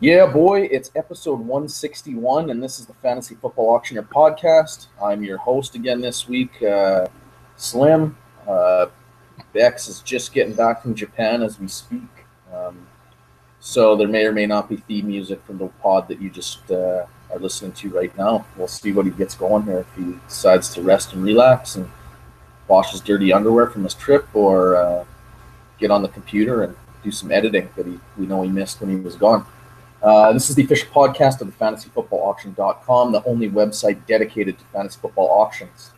Yeah, boy, it's episode 161, and this is the Fantasy Football Auctioneer podcast. I'm your host again this week, Slim. Bex is just getting back from Japan as we speak. Um, so there may or may not be theme music from the pod that you just are listening to right now. We'll see what he gets going there, if he decides to rest and relax and wash his dirty underwear from his trip, or get on the computer and do some editing that we know he missed when he was gone. This is the official podcast of the fantasyfootballauction.com, the only website dedicated to fantasy football auctions.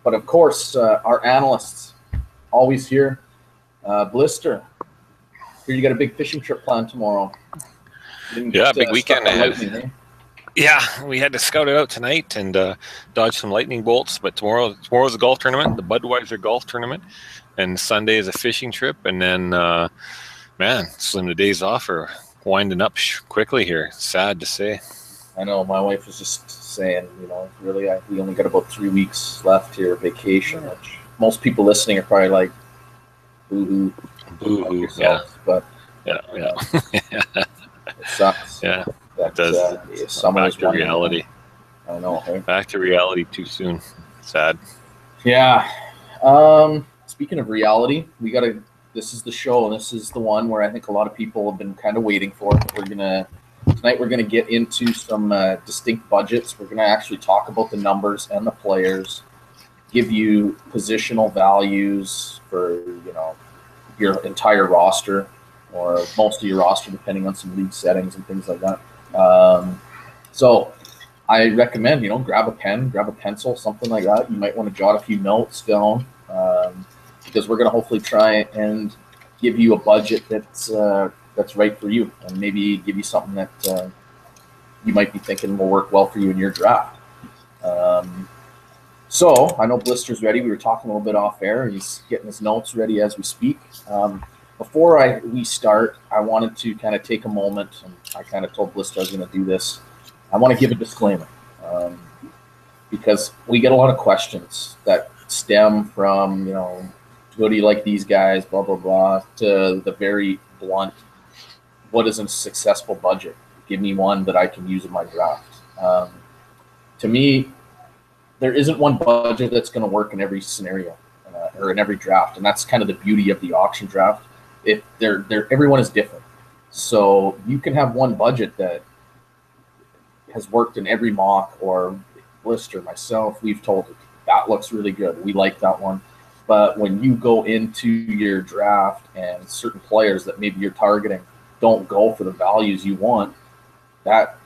But of course, our analysts, always here. Blister, here you got a big fishing trip planned tomorrow. Yeah, big weekend ahead. Eh? Yeah, we had to scout it out tonight and dodge some lightning bolts. But tomorrow's a golf tournament, the Budweiser golf tournament, and Sunday is a fishing trip. And then, man, Slim, the days off are winding up quickly here. Sad to say. I know. My wife was just saying, really, we only got about 3 weeks left here of vacation, which most people listening are probably like, boo-hoo. Boo-hoo, yeah. But, yeah. It sucks. Yeah, it does. Summer back to reality. I know, right? Back to reality too soon. Sad. Yeah. Speaking of reality, this is the show, and this is the one where I think a lot of people have been kind of waiting for. Tonight we're gonna get into some distinct budgets. We're gonna actually talk about the numbers and the players, give you positional values for your entire roster or most of your roster, depending on some league settings and things like that. So I recommend grab a pen, grab a pencil, something like that. You might want to jot a few notes down. Because we're going to hopefully try and give you a budget that's right for you, and maybe give you something that you might be thinking will work well for you in your draft. So I know Blister's ready. We were talking a little bit off air. He's getting his notes ready as we speak. Before we start, I wanted to kind of take a moment, and I kind of told Blister I was going to do this. I want to give a disclaimer because we get a lot of questions that stem from, what do you like these guys, blah, blah, blah, to the very blunt, what is a successful budget? Give me one that I can use in my draft. To me, there isn't one budget that's going to work in every scenario or in every draft, and that's kind of the beauty of the auction draft. Everyone is different. So you can have one budget that has worked in every mock, or Blister, myself, we've told it, that looks really good. We like that one. But when you go into your draft and certain players that maybe you're targeting don't go for the values you want, that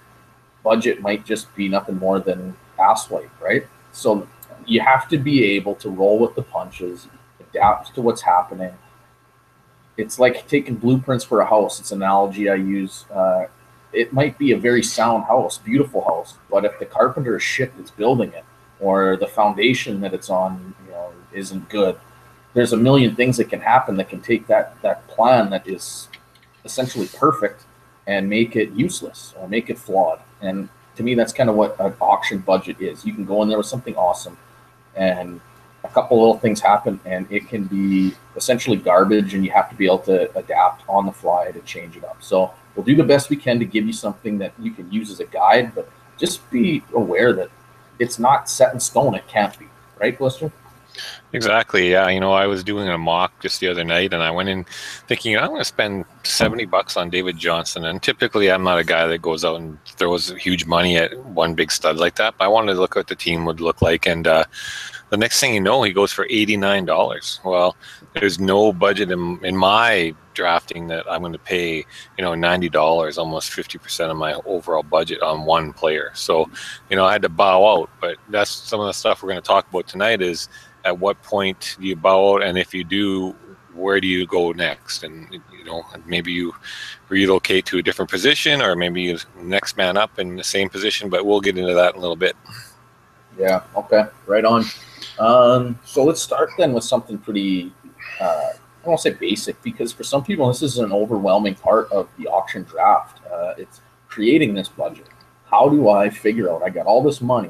budget might just be nothing more than asswipe, right? So you have to be able to roll with the punches, adapt to what's happening. It's like taking blueprints for a house. It's an analogy I use. It might be a very sound house, beautiful house, but if the carpenter is shit that's building it, or the foundation that it's on, isn't good, there's a million things that can happen that can take that plan that is essentially perfect and make it useless or make it flawed. And to me, that's kind of what an auction budget is. You can go in there with something awesome, and a couple little things happen, and it can be essentially garbage, and you have to be able to adapt on the fly to change it up. So we'll do the best we can to give you something that you can use as a guide, but just be aware that it's not set in stone. It can't be, right, Blister? Exactly. Yeah. I was doing a mock just the other night, and I went in thinking I'm going to spend $70 on David Johnson. And typically, I'm not a guy that goes out and throws huge money at one big stud like that. But I wanted to look at what the team would look like, and the next thing you know, he goes for $89. Well, there's no budget in my drafting that I'm going to pay, $90, almost 50% of my overall budget on one player. So, I had to bow out. But that's some of the stuff we're going to talk about tonight is at what point do you bow out? And if you do, where do you go next? And, maybe you relocate to a different position, or maybe you next man up in the same position. But we'll get into that in a little bit. Yeah. Okay. Right on. So let's start then with something pretty, I won't say basic, because for some people this is an overwhelming part of the auction draft. It's creating this budget. How do I figure out, I got all this money,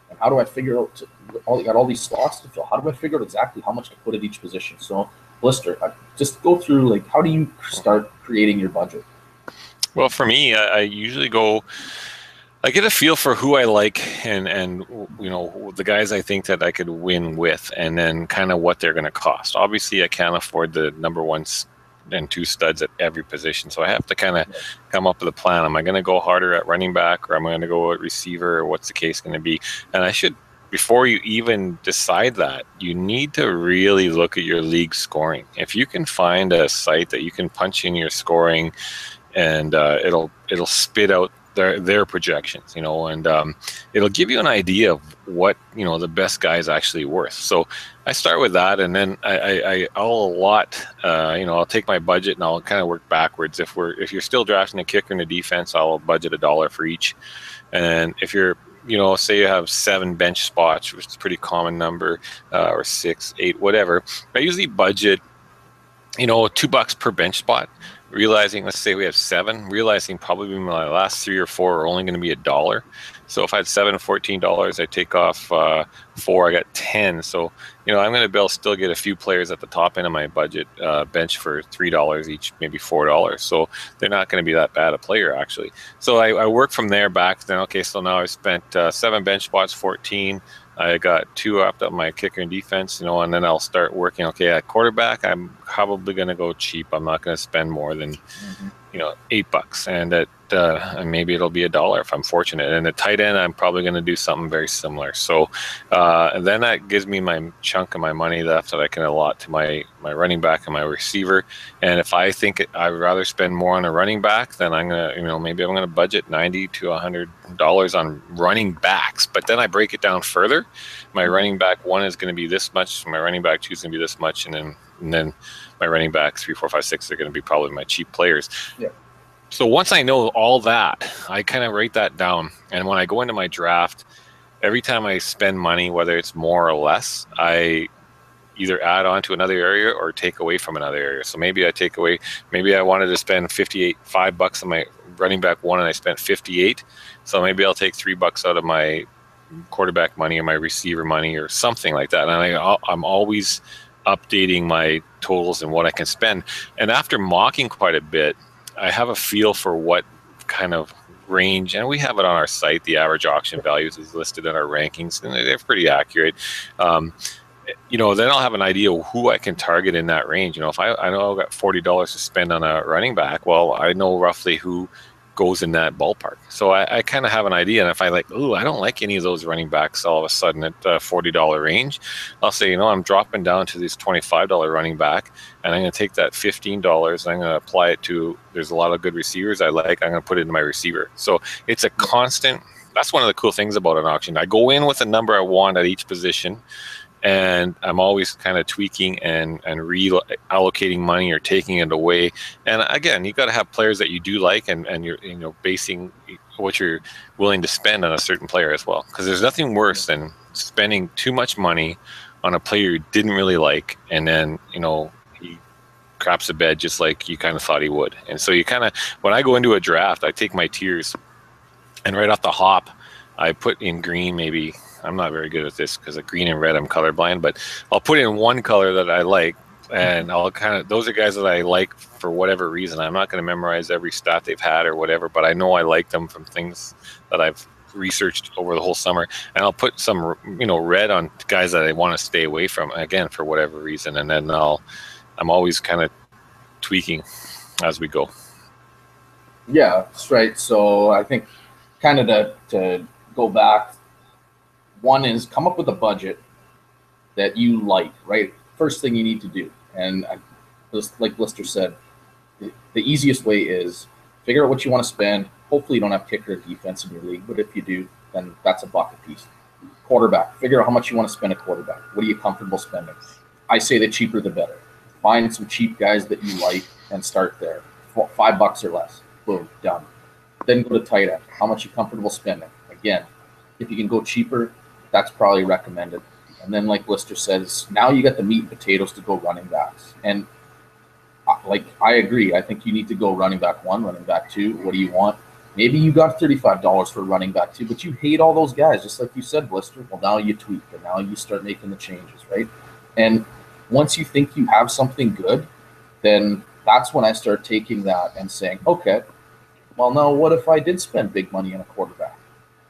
and how do I figure out, I got all these slots to fill, how do I figure out exactly how much to put at each position? So Blister, just go through, how do you start creating your budget? Well, for me, I usually go. I get a feel for who I like and the guys I think that I could win with, and then kind of what they're going to cost. Obviously, I can't afford the number one and two studs at every position, so I have to kind of come up with a plan. Am I going to go harder at running back, or am I going to go at receiver, or what's the case going to be? And I should, before you even decide that, you need to really look at your league scoring. If you can find a site that you can punch in your scoring, and it'll spit out their projections, and it'll give you an idea of what the best guy is actually worth. So I start with that, and then I'll take my budget and I'll kind of work backwards. If you're still drafting a kicker and a defense, I'll budget $1 for each. And if you're say you have 7 bench spots, which is a pretty common number, or 6, 8, whatever, I usually budget $2 per bench spot, realizing, let's say we have 7, realizing probably my last 3 or 4 are only going to be $1. So if I had 7, $14, I take off 4, I got 10. So, I'm going to be able to still get a few players at the top end of my budget bench for $3 each, maybe $4. So they're not going to be that bad a player, actually. So I work from there back. Then, okay, so now I've spent 7 bench spots, 14. I got 2 up my kicker and defense, and then I'll start working. Okay, at quarterback, I'm probably going to go cheap. I'm not going to spend more than, $8, and and maybe it'll be $1 if I'm fortunate. And at tight end, I'm probably going to do something very similar. So, and then that gives me my chunk of my money left that I can allot to my running back and my receiver. And if I think I'd rather spend more on a running back, then I'm gonna, maybe I'm gonna budget $90 to $100 on running backs. But then I break it down further. My running back 1 is going to be this much. My running back 2 is going to be this much, and then my running back 3, 4, 5, 6 are going to be probably my cheap players. Yeah. So once I know all that, I kind of write that down. And when I go into my draft, every time I spend money, whether it's more or less, I either add on to another area or take away from another area. So maybe I wanted to spend $5 on my running back 1 and I spent 58. So maybe I'll take $3 out of my quarterback money or my receiver money or something like that. And I'm always updating my totals and what I can spend. And after mocking quite a bit, I have a feel for what kind of range, and we have it on our site. The average auction values is listed in our rankings, and they're pretty accurate. Then I'll have an idea of who I can target in that range. If I know I've got $40 to spend on a running back, well, I know roughly who goes in that ballpark. So I kind of have an idea. And if I I don't like any of those running backs all of a sudden at $40 range, I'll say, I'm dropping down to this $25 running back, and I'm going to take that $15 and I'm going to apply it to, there's a lot of good receivers I like, I'm going to put it into my receiver. So it's a constant, that's one of the cool things about an auction. I go in with a number I want at each position, and I'm always kind of tweaking and reallocating money or taking it away. And again, you got to have players that you do like, and you're basing what you're willing to spend on a certain player as well. Because there's nothing worse than spending too much money on a player you didn't really like, and then he craps the bed just like you kind of thought he would. And so when I go into a draft, I take my tiers, and right off the hop, I put in green maybe. I'm not very good at this because of green and red, I'm colorblind, but I'll put in one color that I like, and I'll those are guys that I like for whatever reason. I'm not going to memorize every stat they've had or whatever, but I know I like them from things that I've researched over the whole summer, and I'll put some, red on guys that I want to stay away from, again, for whatever reason. And then I'm always kind of tweaking as we go. Yeah, that's right. So I think kind of to go back, one is come up with a budget that you like, right? First thing you need to do. And just like Blister said, the easiest way is figure out what you want to spend. Hopefully you don't have kicker or defense in your league, but if you do, then that's a buck a piece. Quarterback, figure out how much you want to spend a quarterback. What are you comfortable spending? I say the cheaper the better. Find some cheap guys that you like and start there. $5 or less. Boom, done. Then go to tight end. How much you comfortable spending? Again, if you can go cheaper, that's probably recommended. And then, like Blister says, now you got the meat and potatoes to go running backs. And I agree. I think you need to go running back 1, running back 2. What do you want? Maybe you got $35 for running back 2, but you hate all those guys, just like you said, Blister. Well, now you tweak, and now you start making the changes, right? And once you think you have something good, then that's when I start taking that and saying, okay, Well, now what if I did spend big money on a quarterback?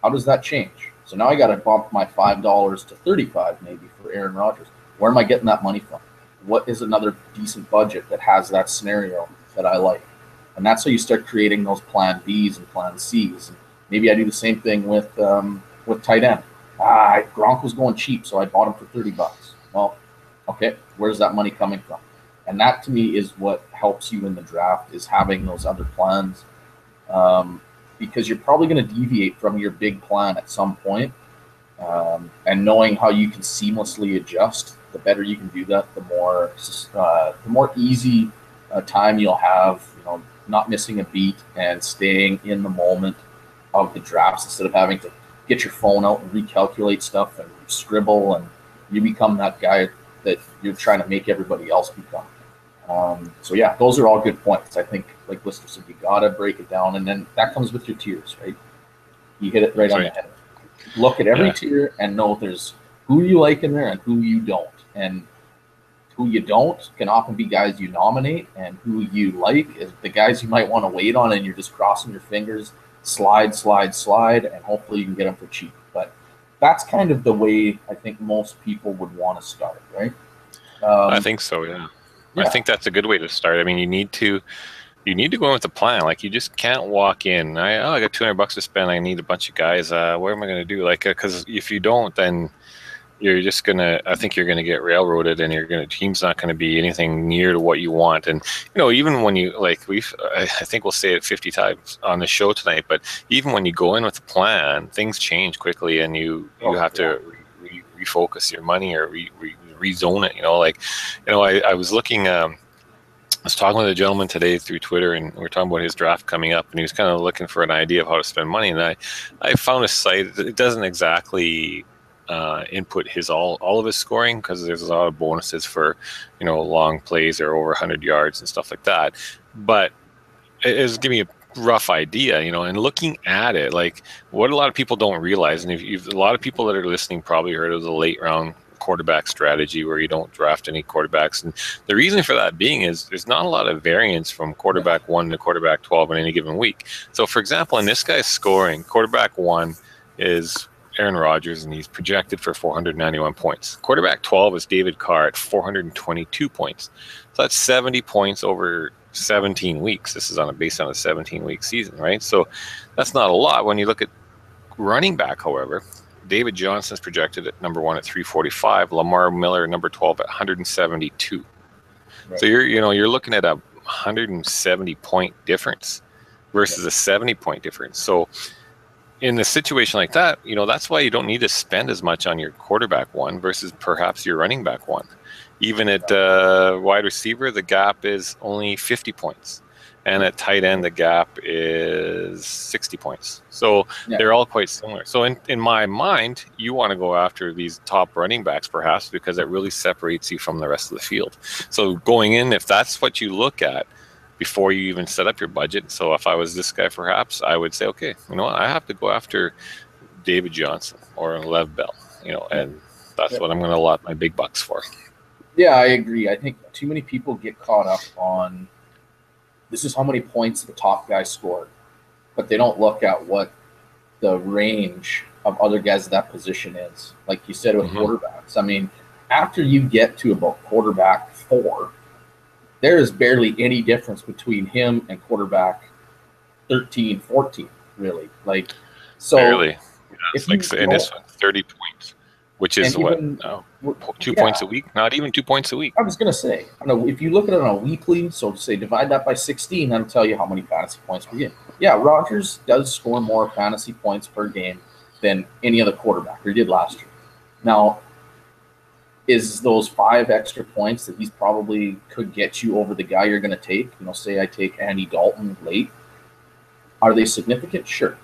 How does that change? So now I got to bump my $5 to 35 maybe for Aaron Rodgers. Where am I getting that money from? What is another decent budget that has that scenario that I like? And that's how you start creating those plan Bs and plan Cs. And maybe I do the same thing with tight end. Gronk was going cheap, so I bought him for $30. Well, okay, where's that money coming from? And that to me is what helps you in the draft, is having those other plans, because you're probably going to deviate from your big plan at some point. And knowing how you can seamlessly adjust, the better you can do that, the more easy time you'll have, not missing a beat and staying in the moment of the drafts instead of having to get your phone out and recalculate stuff and scribble, and you become that guy that you're trying to make everybody else become. So yeah, those are all good points. I think, like Lister said, you gotta break it down, and then that comes with your tiers, right? You hit it right on the head. Look at every tier and know there's who you like in there and who you don't. And who you don't can often be guys you nominate, and who you like is the guys you might want to wait on, and you're just crossing your fingers, slide, and hopefully you can get them for cheap. But that's kind of the way I think most people would want to start, right? I think so, yeah. I think that's a good way to start. I mean, you need to go in with a plan. Like, you just can't walk in. I got $200 to spend. I need a bunch of guys. What am I going to do? Like, because if you don't, then you're just gonna. I think you're gonna get railroaded, and team's not gonna be anything near to what you want. And even when you I think we'll say it 50 times on the show tonight. But even when you go in with a plan, things change quickly, and you have to refocus your money or rezone it. I was looking. I was talking with a gentleman today through Twitter, and we were talking about his draft coming up, and he was kind of looking for an idea of how to spend money. And I found a site that it doesn't exactly input all of his scoring, because there's a lot of bonuses for long plays or over 100 yards and stuff like that. But it is giving me a rough idea, and looking at it, like what a lot of people don't realize, and if a lot of people that are listening probably heard of the late round quarterback strategy, where you don't draft any quarterbacks. And the reason for that being is there's not a lot of variance from quarterback 1 to quarterback 12 in any given week. So for example, in this guy's scoring, quarterback 1 is Aaron Rodgers, and he's projected for 491 points. Quarterback 12 is David Carr at 422 points. So that's 70 points over 17 weeks. This is based on a 17-week season, right? So that's not a lot. When you look at running back, however, David Johnson is projected at number 1 at 345. Lamar Miller, number 12, at 172. Right. So you're looking at a 170-point difference versus a 70-point difference. So in a situation like that, that's why you don't need to spend as much on your quarterback 1 versus perhaps your running back 1. Even at wide receiver, the gap is only 50 points. And at tight end, the gap is 60 points. So they're all quite similar. So in my mind, you want to go after these top running backs perhaps, because it really separates you from the rest of the field. So going in, if that's what you look at before you even set up your budget. So if I was this guy, perhaps I would say, okay, I have to go after David Johnson or Lev Bell, and that's what I'm going to allot my big bucks for. Yeah, I agree. I think too many people get caught up on this is how many points the top guy scored, but they don't look at what the range of other guys at that position is. Like you said with quarterbacks. I mean, after you get to about quarterback 4, there is barely any difference between him and quarterback 13, 14, really. Like, so barely. If in this one, 30 points, which is 2 points a week? Not even 2 points a week. I was going to say, if you look at it on a weekly, so say divide that by 16, that'll tell you how many fantasy points per game. Yeah, Rodgers does score more fantasy points per game than any other quarterback, or he did last year. Now, is those 5 extra points that he's probably could get you over the guy you're going to take? Say I take Andy Dalton late. Are they significant? Sure.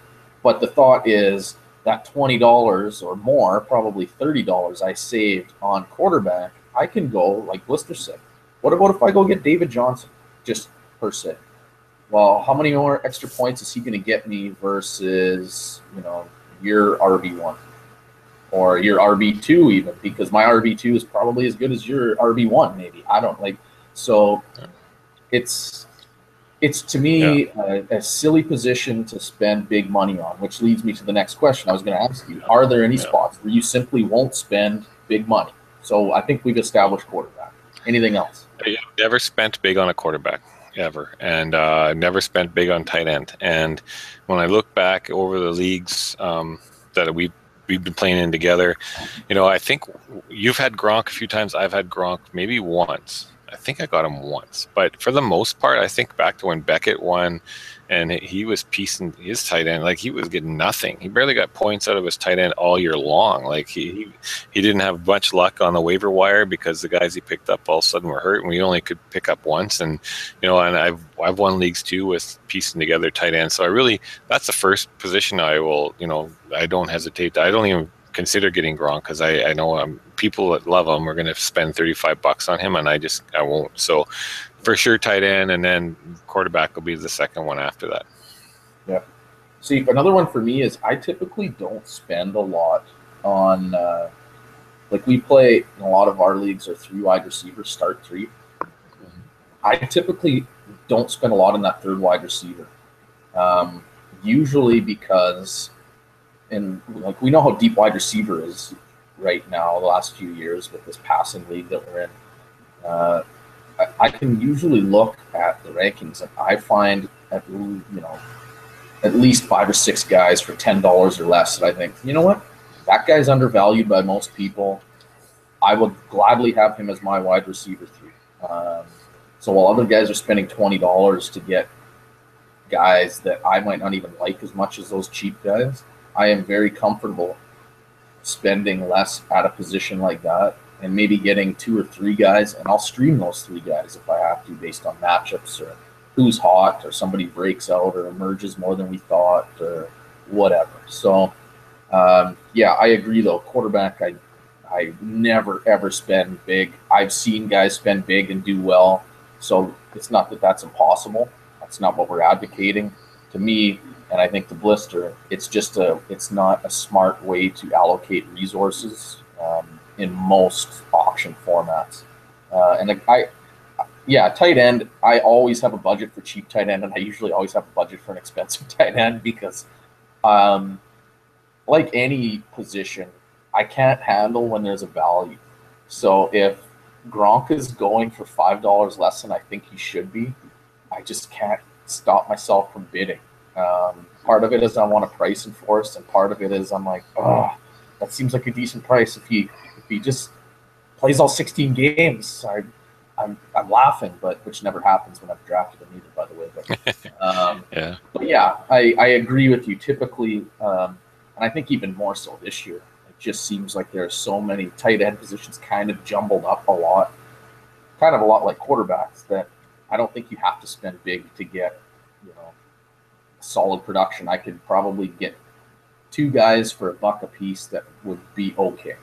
But the thought is that $20 or more, probably $30 I saved on quarterback, I can go, like Blister said, what about if I go get David Johnson, just per se? Well, how many more extra points is he going to get me versus, your RB1? Or your RB2 even, because my RB2 is probably as good as your RB1, maybe. I don't so it's It's to Yeah. me a silly position to spend big money on, which leads me to the next question I was going to ask you. Are there any Yeah. spots where you simply won't spend big money? So I think we've established quarterback. Anything else? I've never spent big on a quarterback ever, and never spent big on tight end. And when I look back over the leagues that we've been playing in together, I think you've had Gronk a few times. I've had Gronk maybe once. I think I got him once, but for the most part, I think back to when Beckett won, and he was piecing his tight end. Like, he was getting nothing. He barely got points out of his tight end all year long. Like, he didn't have much luck on the waiver wire because the guys he picked up all of a sudden were hurt, and we only could pick up once. And and I've won leagues too with piecing together tight ends. So that's the first position I will. I don't hesitate. I don't even consider getting Gronk because I know people that love him are going to spend $35 on him, and I won't. So for sure, tight end, and then quarterback will be the second one after that. Yeah. See, another one for me is I typically don't spend a lot on like we play in a lot of our leagues are 3 wide receivers, start 3. I typically don't spend a lot on that third wide receiver. Usually because like we know how deep wide receiver is right now the last few years with this passing league that we're in. I can usually look at the rankings and I find at least 5 or 6 guys for $10 or less that I think, you know what, that guy's undervalued by most people. I would gladly have him as my wide receiver 3. So while other guys are spending $20 to get guys that I might not even like as much as those cheap guys, I am very comfortable spending less at a position like that and maybe getting 2 or 3 guys, and I'll stream those 3 guys if I have to based on matchups or who's hot or somebody breaks out or emerges more than we thought or whatever. So, yeah, I agree though. Quarterback, I never ever spend big. I've seen guys spend big and do well. So it's not that that's impossible. That's not what we're advocating. To me, and I think the Blister, it's not a smart way to allocate resources in most auction formats. Tight end, I always have a budget for cheap tight end, and I usually always have a budget for an expensive tight end because, like any position, I can't handle when there's a value. So if Gronk is going for $5 less than I think he should be, I just can't stop myself from bidding. Part of it is I want to price enforce, and part of it is I'm like, oh, that seems like a decent price. If he just plays all 16 games, I'm laughing, but which never happens when I've drafted him either, by the way. Yeah. But yeah, I agree with you. Typically, and I think even more so this year, it just seems like there are so many tight end positions kind of jumbled up a lot, kind of a lot like quarterbacks, that I don't think you have to spend big to get, solid production. I could probably get 2 guys for $1 a piece that would be okay.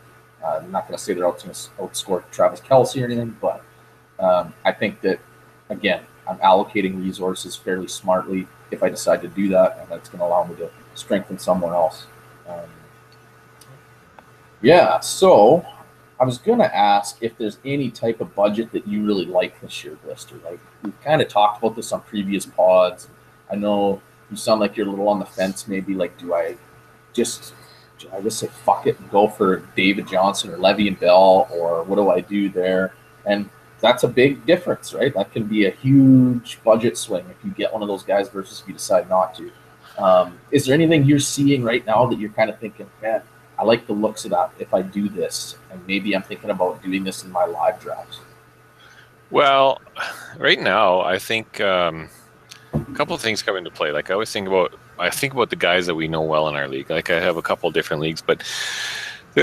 I'm not going to say they're going to outscore Travis Kelce or anything, but I think that, again, I'm allocating resources fairly smartly if I decide to do that, and that's going to allow me to strengthen someone else. So I was going to ask if there's any type of budget that you really like this year, Blister. Like, we've kind of talked about this on previous pods. I know you sound like you're a little on the fence, maybe. Like, do I just say fuck it and go for David Johnson or Le'Veon Bell, or what do I do there? And that's a big difference, right? That can be a huge budget swing if you get one of those guys versus if you decide not to. Is there anything you're seeing right now that you're kind of thinking, man, I like the looks of that if I do this, and maybe I'm thinking about doing this in my live drafts? Well, right now, I think a couple of things come into play. Like, I think about the guys that we know well in our league. Like, I have a couple of different leagues, but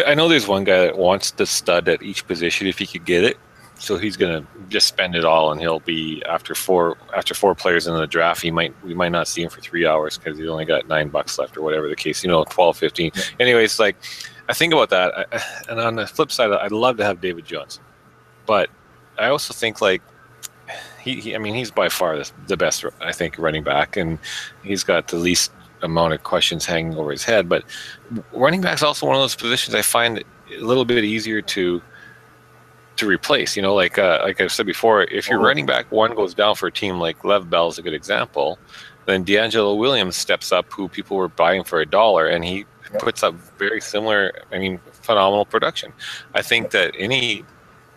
I know there's one guy that wants the stud at each position if he could get it. So he's gonna just spend it all, and he'll be after four players in the draft. We might not see him for 3 hours because he's only got $9 left or whatever the case. 12, 15. Yeah. Anyways, like, I think about that, and on the flip side, I'd love to have David Johnson, but I also think, like, he's by far the best, I think, running back, and he's got the least amount of questions hanging over his head. But running back's also one of those positions I find a little bit easier to to replace. You know, like I've said before, if your running back one goes down for a team like Lev Bell is a good example, then D'Angelo Williams steps up, who people were buying for $1, and he puts up very similar, I mean, phenomenal production. I think that any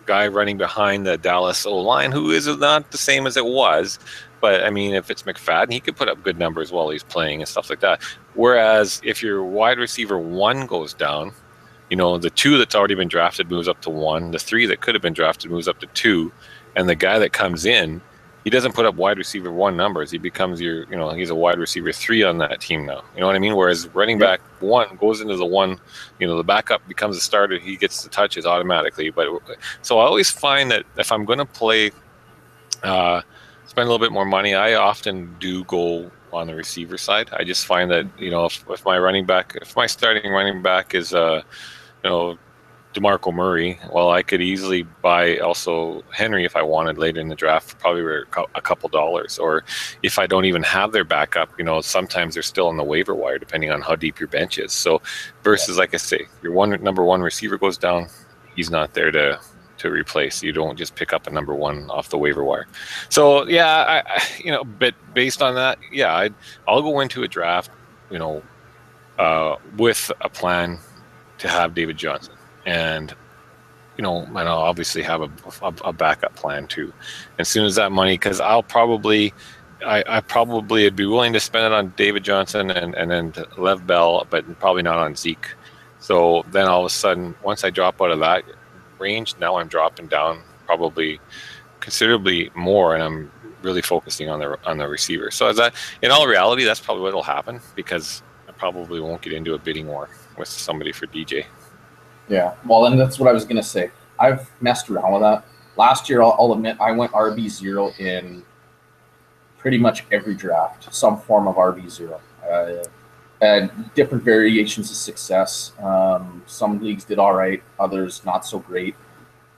guy running behind the Dallas O-line, who is not the same as it was, but I mean, if it's McFadden, he could put up good numbers while he's playing and stuff like that. Whereas if your wide receiver one goes down, you know, the 2 that's already been drafted moves up to 1, the 3 that could have been drafted moves up to 2, and the guy that comes in, he doesn't put up wide receiver 1 numbers. He becomes your, you know, he's a wide receiver 3 on that team now. You know what I mean? Whereas running back 1 goes into the 1, you know, the backup becomes a starter. He gets the touches automatically. But so I always find that if I'm going to play, spend a little bit more money, I often do go on the receiver side. I just find that, you know, if my starting running back is, you know, DeMarco Murray, well, I could easily buy also Henry if I wanted later in the draft, probably for a couple dollars. Or if I don't even have their backup, you know, sometimes they're still on the waiver wire depending on how deep your bench is. So versus, like I say, your number one receiver goes down, he's not there to replace. You don't just pick up a number 1 off the waiver wire. So yeah, you know, but based on that, yeah, I'll go into a draft, you know, with a plan to have David Johnson, and you know, and I'll obviously have a backup plan too. As soon as that money, because I probably would be willing to spend it on David Johnson and then Lev Bell, but probably not on Zeke. So then all of a sudden, once I drop out of that range, now I'm dropping down probably considerably more, and I'm really focusing on the receiver. So as that, in all reality, that's probably what will happen, because I probably won't get into a bidding war with somebody for DJ. Yeah, well, and that's what I was going to say. I've messed around with that. Last year, I'll admit, I went RB0 in pretty much every draft, some form of RB0. And different variations of success. Some leagues did all right, others not so great.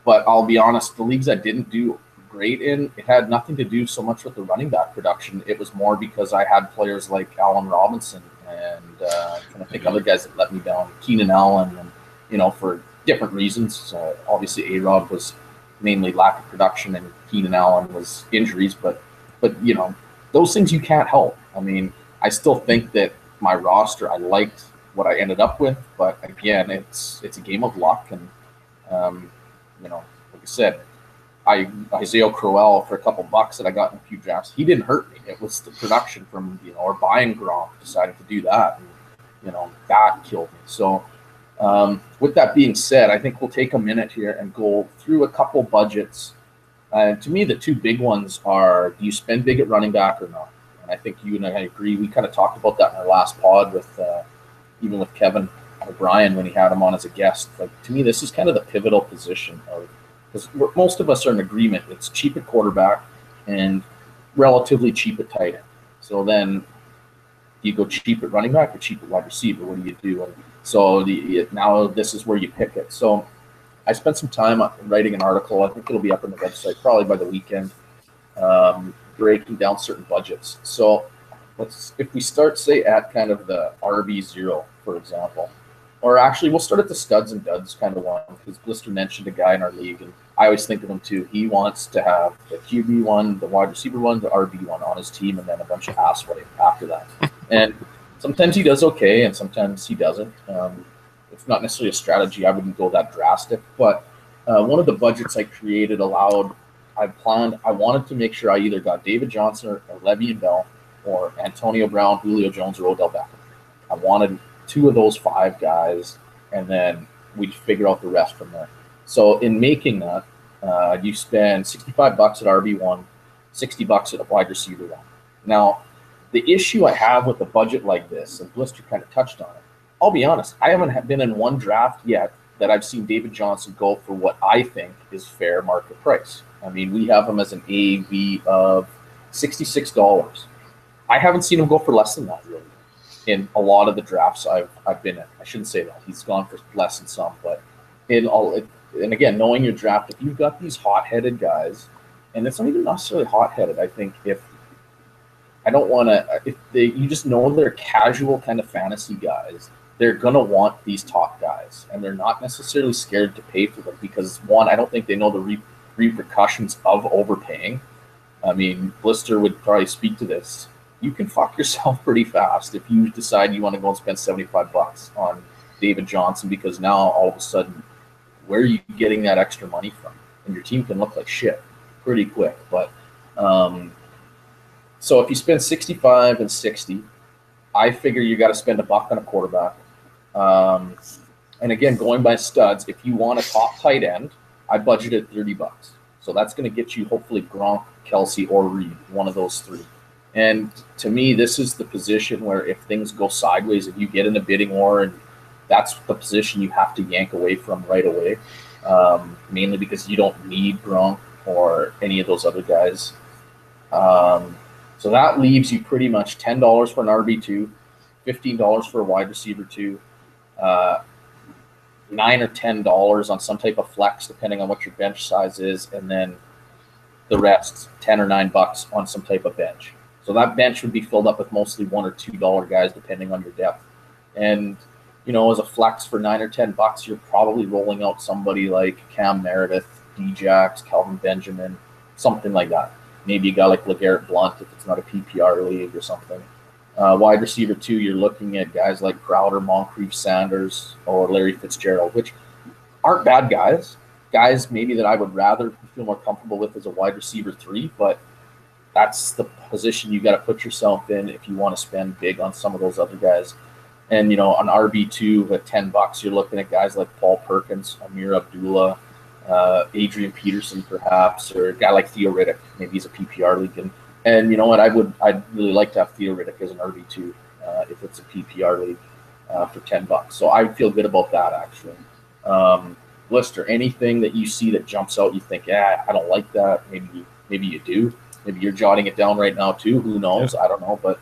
But I'll be honest, the leagues I didn't do great in, it had nothing to do so much with the running back production. It was more because I had players like Allen Robinson and I'm trying to think other guys that let me down, Keenan Allen, and you know, for different reasons. Obviously, A-Rod was mainly lack of production, and Keenan Allen was injuries. But you know, those things you can't help. I mean, I still think that my roster, I liked what I ended up with, but again, it's a game of luck, and you know, like I said, Isaiah Crowell for a couple bucks that I got in a few drafts, he didn't hurt me. It was the production from, you know, or buying Gronk, decided to do that, and you know, that killed me. So with that being said, I think we'll take a minute here and go through a couple budgets. To me, the 2 big ones are: do you spend big at running back or not? And I think you and I agree. We kind of talked about that in our last pod with even with Kevin O'Brien when he had him on as a guest. Like, to me, this is kind of the pivotal position of, because most of us are in agreement. It's cheap at quarterback and relatively cheap at tight end. So then, do you go cheap at running back or cheap at wide receiver? What do you do? And so now this is where you pick it. So I spent some time writing an article. I think it'll be up on the website probably by the weekend, breaking down certain budgets. So if we start, say, at kind of the RB0, for example, or actually we'll start at the studs and duds kind of one, because Blister mentioned a guy in our league, and I always think of him too. He wants to have the QB1, the wide receiver one, the RB1 on his team, and then a bunch of asswipe after that. And sometimes he does okay, and sometimes he doesn't. It's not necessarily a strategy. I wouldn't go that drastic, but one of the budgets I created I wanted to make sure I either got David Johnson or Le'Veon Bell or Antonio Brown, Julio Jones, or Odell Beckham. I wanted 2 of those 5 guys, and then we'd figure out the rest from there. So in making that, you spend $65 at RB1, $60 at a wide receiver 1. Now, the issue I have with a budget like this, and Blister kind of touched on it, I'll be honest, I haven't been in one draft yet that I've seen David Johnson go for what I think is fair market price. I mean, we have him as an AV of $66. I haven't seen him go for less than that, really, in a lot of the drafts I've been in. I shouldn't say that. He's gone for less than some, but and again, knowing your draft, if you've got these hot-headed guys, and it's not even necessarily hot-headed, I think you just know they're casual kind of fantasy guys, they're going to want these top guys, and they're not necessarily scared to pay for them because, one, I don't think they know the repercussions of overpaying. I mean, Blister would probably speak to this. You can fuck yourself pretty fast if you decide you want to go and spend $75 on David Johnson, because now all of a sudden, where are you getting that extra money from? And your team can look like shit pretty quick. But so if you spend 65 and 60, I figure you got to spend $1 on a quarterback. And again, going by studs, if you want a top tight end, I budgeted $30. So that's going to get you hopefully Gronk, Kelsey, or Reed, one of those three. And to me, this is the position where if things go sideways and you get in a bidding war, and that's the position you have to yank away from right away, mainly because you don't need Gronk or any of those other guys. So that leaves you pretty much $10 for an RB2, $15 for a wide receiver 2, $9 or $10 on some type of flex, depending on what your bench size is, and then the rest, $10 or $9 on some type of bench. So that bench would be filled up with mostly $1 or $2 guys, depending on your depth. And as a flex for $9 or $10, you're probably rolling out somebody like Cam Meredith, Djax, Calvin Benjamin, something like that. Maybe a guy like LeGarrette Blount if it's not a PPR league or something. Wide receiver 2, you're looking at guys like Crowder, Moncrief, Sanders, or Larry Fitzgerald, which aren't bad guys. Guys maybe that I would rather feel more comfortable with as a wide receiver 3, but that's the position you got to put yourself in if you want to spend big on some of those other guys. And, on RB2 at $10, you're looking at guys like Paul Perkins, Amir Abdullah, Adrian Peterson perhaps, or a guy like Theo Riddick. Maybe he's a PPR league. And you know what? I'd really like to have Theo Riddick as an RB2 if it's a PPR league for $10. So I feel good about that, actually. Blister, anything that you see that jumps out, you think, I don't like that. Maybe you do. Maybe you're jotting it down right now too. Who knows? Yeah. I don't know. But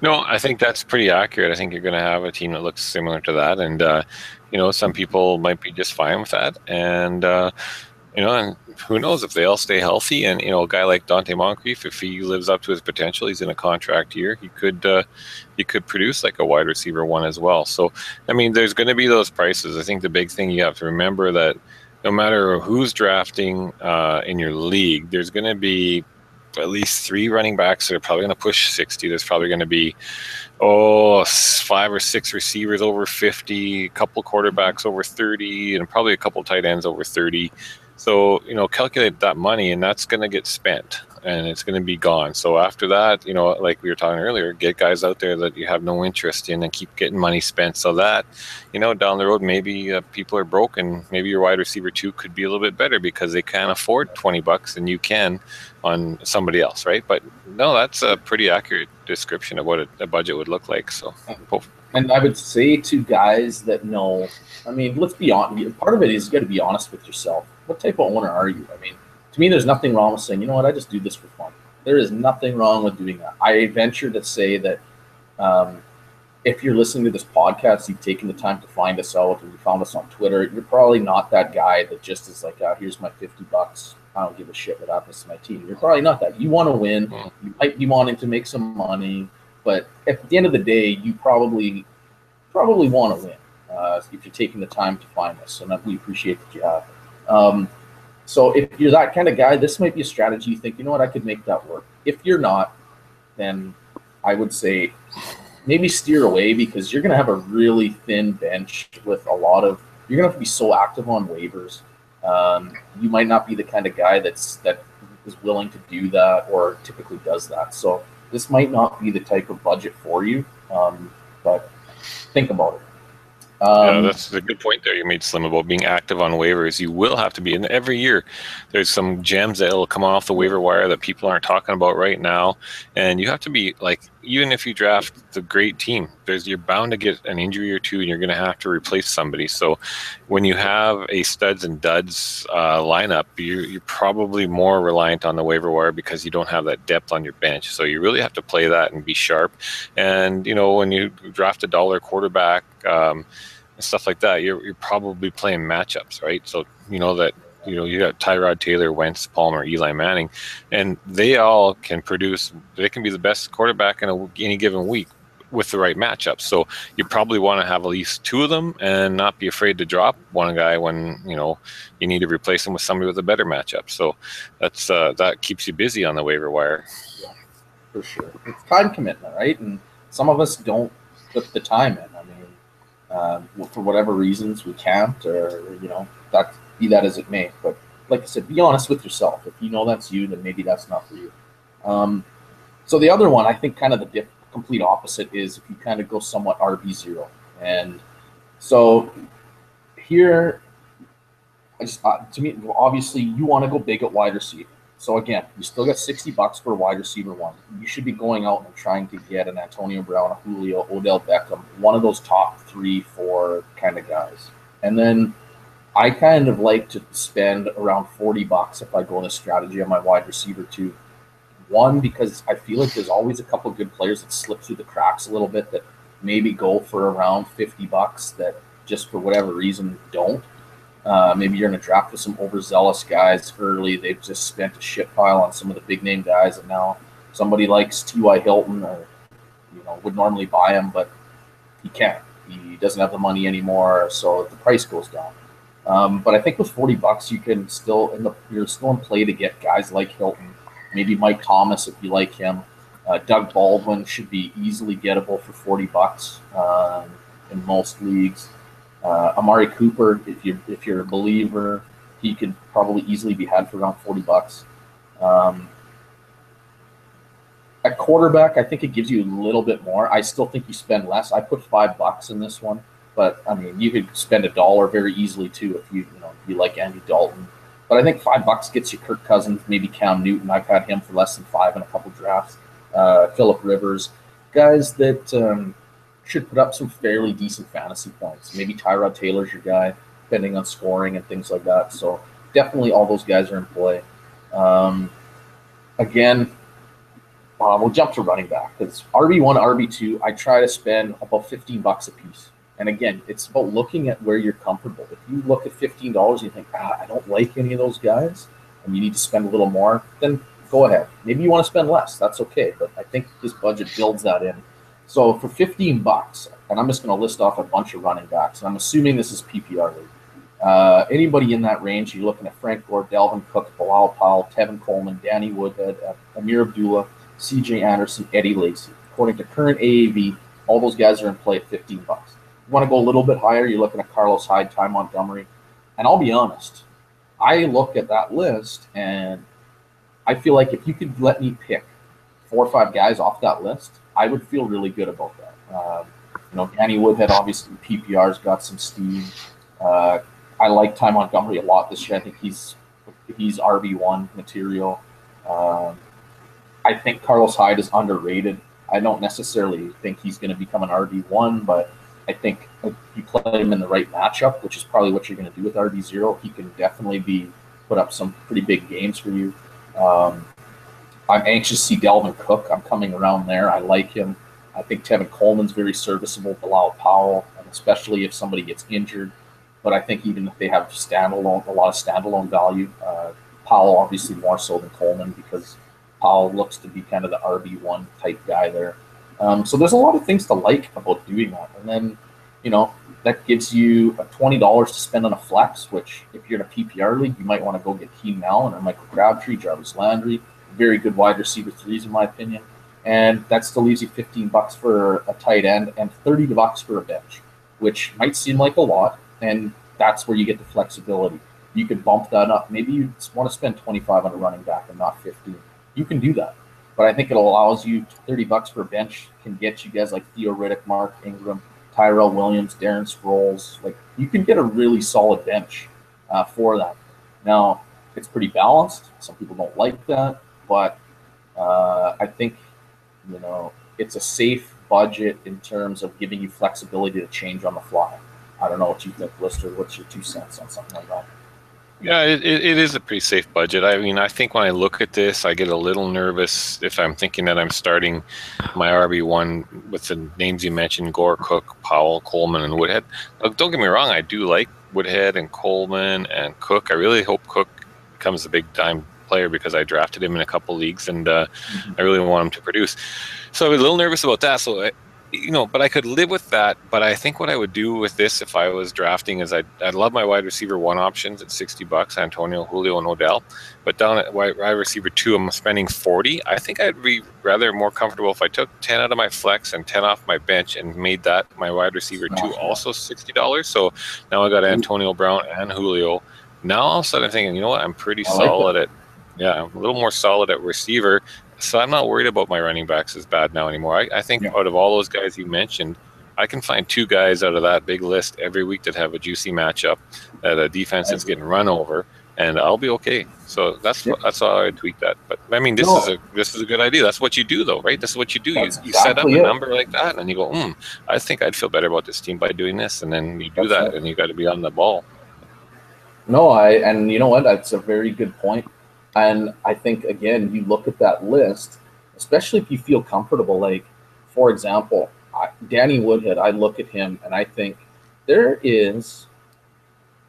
no, I think that's pretty accurate. I think you're going to have a team that looks similar to that, and some people might be just fine with that, and and who knows if they all stay healthy. And a guy like Dante Moncrief, if he lives up to his potential, he's in a contract year. He could produce like a wide receiver 1 as well. So I mean, there's going to be those prices. I think the big thing you have to remember that no matter who's drafting in your league, there's going to be at least 3 running backs that are probably going to push 60. There's probably going to be 5 or 6 receivers over 50, a couple quarterbacks over 30, and probably a couple tight ends over 30. So, calculate that money, and that's going to get spent, and it's going to be gone. So after that, like we were talking earlier, get guys out there that you have no interest in and keep getting money spent so that, down the road, maybe people are broke, and maybe your wide receiver 2 could be a little bit better because they can't afford $20 and you can on somebody else, right? But no, that's a pretty accurate description of what a budget would look like. So, and I would say to guys that know, I mean, let's be honest. Part of it is you got to be honest with yourself. What type of owner are you? I mean, to me, there's nothing wrong with saying, you know what, I just do this for fun. There is nothing wrong with doing that. I venture to say that if you're listening to this podcast, you've taken the time to find us out, and you found us on Twitter, you're probably not that guy that just is like, here's my $50. I don't give a shit what happens to my team. You're probably not that. You want to win. You might be wanting to make some money, but at the end of the day, you probably want to win if you're taking the time to find us, and we appreciate that you have. So if you're that kind of guy, this might be a strategy you think, you know what, I could make that work. If you're not, then I would say maybe steer away, because you're going to have a really thin bench with you're going to have to be so active on waivers. You might not be the kind of guy that is willing to do that or typically does that. So this might not be the type of budget for you, but think about it. Yeah, that's a good point there you made, Slim, about being active on waivers. You will have to be, and every year there's some gems that will come off the waiver wire that people aren't talking about right now, and you have to be like, even if you draft the great team, you're bound to get an injury or two, and you're going to have to replace somebody. So when you have a studs and duds lineup, you're probably more reliant on the waiver wire because you don't have that depth on your bench. So you really have to play that and be sharp. And when you draft a dollar quarterback and stuff like that, you're probably playing matchups, right? So you got Tyrod Taylor, Wentz, Palmer, Eli Manning, and they all can produce. They can be the best quarterback in any given week. with the right matchup. So you probably want to have at least two of them and not be afraid to drop one guy when, you know, you need to replace him with somebody with a better matchup. So that's that keeps you busy on the waiver wire. Yeah, for sure. It's time commitment, right? And some of us don't put the time in. I mean, for whatever reasons we can't, or that be that as it may. But like I said, be honest with yourself. If you know that's you, then maybe that's not for you. Um, so the other one, I think, kind of the complete opposite is if you kind of go somewhat RB0. And so here, to me, obviously, you want to go big at wide receiver. So again, you still got $60 for a wide receiver one. You should be going out and trying to get an Antonio Brown, a Julio, Odell Beckham, one of those top 3, 4 kind of guys. And then I kind of like to spend around $40 if I go in a strategy on my wide receiver too. One, because I feel like there's always a couple good players that slip through the cracks a little bit that maybe go for around $50 that just for whatever reason don't. Maybe you're in a draft with some overzealous guys early. They've just spent a shit pile on some of the big name guys, and now somebody likes T.Y. Hilton, or would normally buy him, but he can't. He doesn't have the money anymore, so the price goes down. But I think with $40, you can you're still in play to get guys like Hilton, maybe Mike Thomas if you like him. Doug Baldwin should be easily gettable for $40 in most leagues. Amari Cooper, if you're a believer, he could probably easily be had for around $40. At quarterback, I think it gives you a little bit more. I still think you spend less. I put $5 in this one, but I mean you could spend $1 very easily too if you like Andy Dalton. But I think $5 gets you Kirk Cousins, maybe Cam Newton. I've had him for less than 5 in a couple drafts. Phillip Rivers, guys that should put up some fairly decent fantasy points. Maybe Tyrod Taylor's your guy, depending on scoring and things like that. So definitely all those guys are in play. Again, we'll jump to running back because RB1, RB2, I try to spend about $15 a piece. And again, it's about looking at where you're comfortable. If you look at $15 and you think, I don't like any of those guys, and you need to spend a little more, then go ahead. Maybe you want to spend less. That's okay. But I think this budget builds that in. So for $15, and I'm just going to list off a bunch of running backs, and I'm assuming this is PPR league. Anybody in that range, you're looking at Frank Gore, Dalvin Cook, Bilal Powell, Tevin Coleman, Danny Woodhead, Amir Abdullah, C.J. Anderson, Eddie Lacy. According to current AAV, all those guys are in play at $15. You want to go a little bit higher, you're looking at Carlos Hyde, Ty Montgomery. And I'll be honest, I look at that list, and I feel like if you could let me pick 4 or 5 guys off that list, I would feel really good about that. Danny Woodhead, obviously, PPR's got some steam. I like Ty Montgomery a lot this year. I think he's RB1 material. I think Carlos Hyde is underrated. I don't necessarily think he's going to become an RB1, but I think if you play him in the right matchup, which is probably what you're going to do with RB0, he can definitely put up some pretty big games for you. I'm anxious to see Dalvin Cook. I'm coming around there. I like him. I think Tevin Coleman's very serviceable, Bilal Powell, and especially if somebody gets injured. But I think even if they have a lot of standalone value, Powell obviously more so than Coleman because Powell looks to be kind of the RB1 type guy there. So there's a lot of things to like about doing that. And then, that gives you $20 to spend on a flex, which if you're in a PPR league, you might want to go get Keenan Allen or Michael Crabtree, Jarvis Landry, very good wide receiver threes in my opinion. And that still leaves you $15 for a tight end and $30 for a bench, which might seem like a lot. And that's where you get the flexibility. You can bump that up. Maybe you want to spend $25 on a running back and not $15. You can do that. But I think it allows you $30 for a bench can get you guys like Theo Riddick, Mark Ingram, Tyrell Williams, Darren Sproles. Like you can get a really solid bench for that. Now it's pretty balanced. Some people don't like that, but I think it's a safe budget in terms of giving you flexibility to change on the fly. I don't know what you think, Lister. What's your 2 cents on something like that? Yeah, it is a pretty safe budget. I mean, I think when I look at this, I get a little nervous if I'm thinking that I'm starting my RB1 with the names you mentioned, Gore, Cook, Powell, Coleman, and Woodhead. Don't get me wrong, I do like Woodhead and Coleman and Cook. I really hope Cook becomes a big time player because I drafted him in a couple leagues, and I really want him to produce. So I was a little nervous about that. So but I could live with that. But I think what I would do with this if I was drafting is I'd love my wide receiver 1 options at $60, Antonio, Julio, and Odell. But down at wide receiver 2, I'm spending 40. I think I'd be rather more comfortable if I took 10 out of my flex and 10 off my bench and made that my wide receiver 2 also $60. So now I got Antonio Brown and Julio. Now all of a sudden I'm thinking, you know what? I'm pretty solid at, I'm a little more solid at receiver. So I'm not worried about my running backs as bad now anymore. I think out of all those guys you mentioned, I can find 2 guys out of that big list every week that have a juicy matchup, that a defense that's getting run over, and I'll be okay. So that's how I would tweak that. But I mean, this is a good idea. That's what you do, though, right? This is what you do. You set up a number like that, and you go, I think I'd feel better about this team by doing this, and then you do that, and you got to be on the ball. No, and you know what? That's a very good point. And I think, again, you look at that list, especially if you feel comfortable. Like, for example, Danny Woodhead, I look at him and I think there is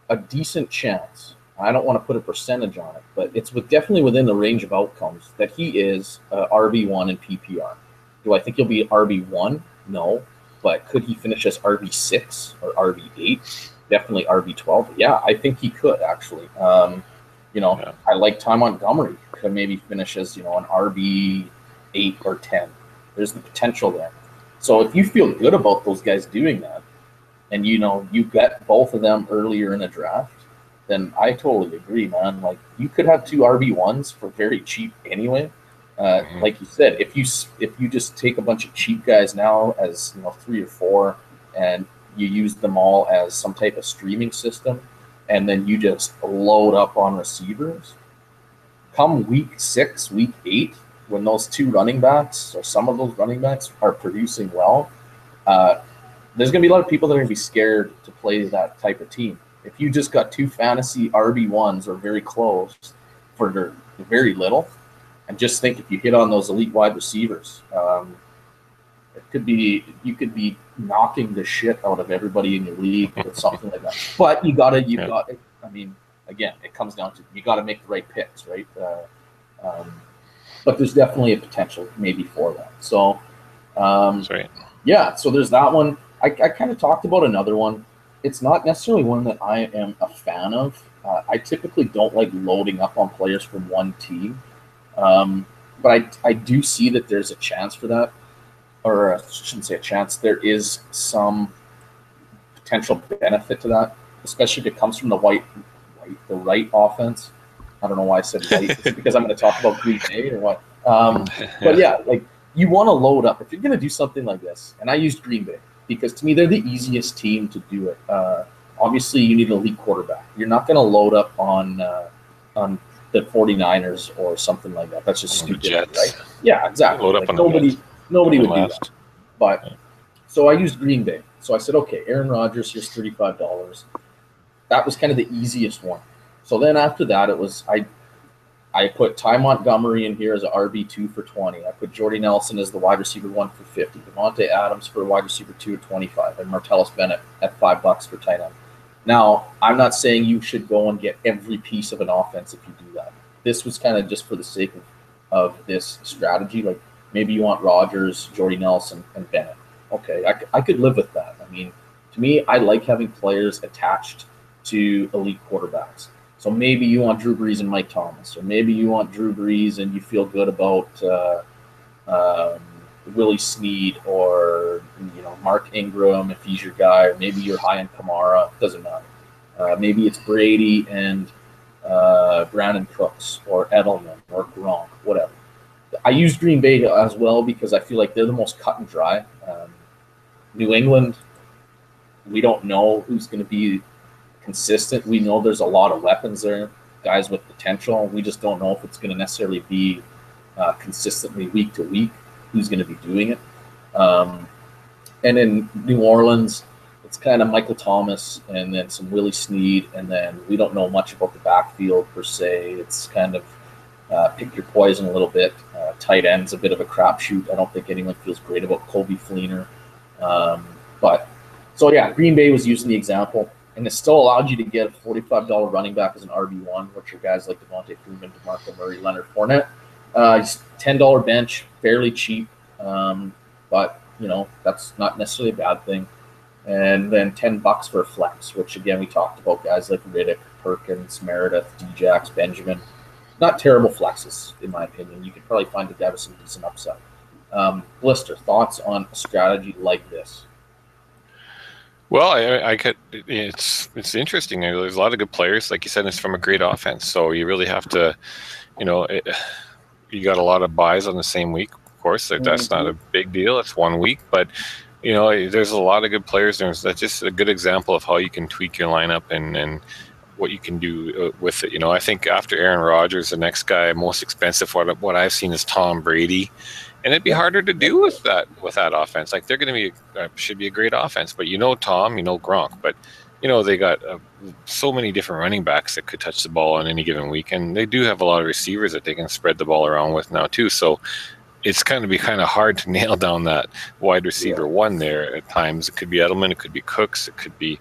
a decent chance. I don't want to put a percentage on it, but it's definitely within the range of outcomes that he is RB1 in PPR. Do I think he'll be RB1? No. But could he finish as RB6 or RB8? Definitely RB12. Yeah, I think he could, actually. I like Ty Montgomery. Could maybe finish as, an RB8 or 10. There's the potential there. So if you feel good about those guys doing that, and you get both of them earlier in a draft, then I totally agree, man. Like, you could have 2 RB1s for very cheap anyway. Like you said, if you just take a bunch of cheap guys now as 3 or 4, and you use them all as some type of streaming system, and then you just load up on receivers, come week 6, week 8, when those 2 running backs or some of those running backs are producing well, there's going to be a lot of people that are going to be scared to play that type of team. If you just got 2 fantasy RB1s or very close for very little, and just think if you hit on those elite wide receivers, you could be knocking the shit out of everybody in your league or something like that. But you got. I mean, again, it comes down to you got to make the right picks, right? But there's definitely a potential maybe for that. So, that's right. Yeah. So there's that one. I kind of talked about another one. It's not necessarily one that I am a fan of. I typically don't like loading up on players from one team, but I do see that there's a chance for that. Or I shouldn't say a chance, there is some potential benefit to that, especially if it comes from the right offense. I don't know why I said right. Is it because I'm going to talk about Green Bay or what? But yeah, like, you want to load up. If you're going to do something like this, and I used Green Bay because to me they're the easiest team to do it. Obviously, you need an elite quarterback. You're not going to load up on the 49ers or something like that. That's just stupid, right? Yeah, exactly. Load up on Nobody would do that. But so I used Green Bay. So I said, okay, Aaron Rodgers, here's $35. That was kind of the easiest one. So then after that, it was I put Ty Montgomery in here as an RB2 for 20. I put Jordy Nelson as the wide receiver 1 for 50. Devontae Adams for wide receiver 2 at 25. And Martellus Bennett at $5 for tight end. Now, I'm not saying you should go and get every piece of an offense if you do that. This was kind of just for the sake of this strategy. Like, maybe you want Rodgers, Jordy Nelson, and Bennett. Okay, I could live with that. I mean, to me, I like having players attached to elite quarterbacks. So maybe you want Drew Brees and Mike Thomas, or maybe you want Drew Brees and you feel good about Willie Snead or Mark Ingram if he's your guy, or maybe you're high on Kamara. Doesn't matter. Maybe it's Brady and Brandon Cooks or Edelman or Gronk, whatever. I use Green Bay as well because I feel like they're the most cut and dry. New England, we don't know who's going to be consistent. We know there's a lot of weapons there, guys with potential. We just don't know if it's going to necessarily be consistently week to week who's going to be doing it. And in New Orleans, it's kind of Michael Thomas and then some Willie Snead, and then we don't know much about the backfield per se. It's kind of pick your poison a little bit. Tight end's a bit of a crapshoot. I don't think anyone feels great about Colby Fleener. But so yeah, Green Bay was using the example, and it still allowed you to get a $45 running back as an RB1, which are guys like Devontae Freeman, DeMarco Murray, Leonard Fournette. $10 bench, fairly cheap. But that's not necessarily a bad thing. And then $10 for a flex, which again we talked about guys like Riddick, Perkins, Meredith, Djax, Benjamin. Not terrible flexes in my opinion. You could probably find a guy with some decent upside. Blister, thoughts on a strategy like this? Well, I could. It's interesting. There's a lot of good players, like you said. It's from a great offense, so you really have to, you know, you got a lot of buys on the same week. Of course, that's not a big deal. It's 1 week, but there's a lot of good players. That's just a good example of how you can tweak your lineup and what you can do with it. I think after Aaron Rodgers, the next guy most expensive, what I've seen is Tom Brady. And it'd be harder to do with that offense. Like they're going to be should be a great offense, but Tom, Gronk, but they got so many different running backs that could touch the ball on any given week, and they do have a lot of receivers that they can spread the ball around with now too. So it's going to be kind of hard to nail down that wide receiver one there at times. It could be Edelman, it could be Cooks, it could be